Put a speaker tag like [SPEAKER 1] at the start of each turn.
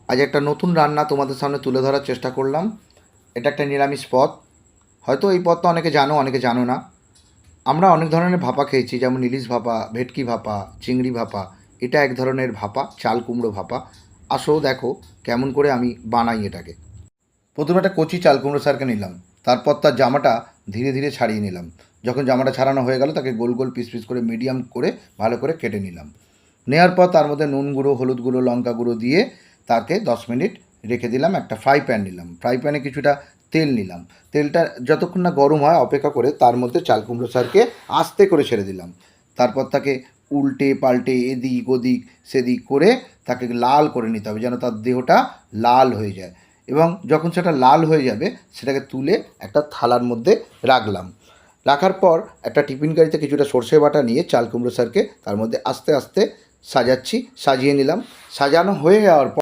[SPEAKER 1] আজ একটা নতুন রান্না তোমাদের সামনে তুলে ধরার চেষ্টা করলাম। এটা একটা নিরামিষ পদ। হয়তো এই পদটা অনেকে জানো, অনেকে জানো না। আমরা অনেক ধরনের ভাপা খেয়েছি, যেমন ইলিশ ভাপা, ভেটকি ভাপা, চিংড়ি ভাপা। এটা এক ধরনের ভাপা, চাল কুমড়ো ভাপা। আসো দেখো কেমন করে আমি বানাই এটাকে। প্রথমে একটা কচি চাল কুমড়ো স্যারকে নিলাম। তারপর তার জামাটা ধীরে ধীরে ছাড়িয়ে নিলাম। যখন জামাটা ছাড়ানো হয়ে গেল, তাকে গোল গোল পিস পিস করে মিডিয়াম করে ভালো করে কেটে নিলাম। নেওয়ার পর তার মধ্যে নুন গুঁড়ো, হলুদ গুঁড়ো, লঙ্কা গুঁড়ো দিয়ে তাকে 10 মিনিট রেখে দিলাম। একটা ফ্রাই প্যান নিলাম, ফ্রাই প্যানে কিছুটা তেল নিলাম। তেলটা যতক্ষণ না গরম হয় অপেক্ষা করে তার মধ্যে চাল কুমড়ো স্যারকে আস্তে করে ছেড়ে দিলাম। তারপর তাকে উল্টে পাল্টে এদিক ওদিক সেদিক করে তাকে লাল করে নিতে হবে, যেন তার দেহটা লাল হয়ে যায়। এবং যখন সেটা লাল হয়ে যাবে সেটাকে তুলে একটা থালার মধ্যে রাখলাম। রাখার পর একটা টিফিন কারিতে কিছুটা সর্ষে বাটা নিয়ে চাল কুমড়ো স্যারকে তার মধ্যে আস্তে আস্তে সাজিয়ে নিলাম। সাজানো হয়ে যাওয়ার পর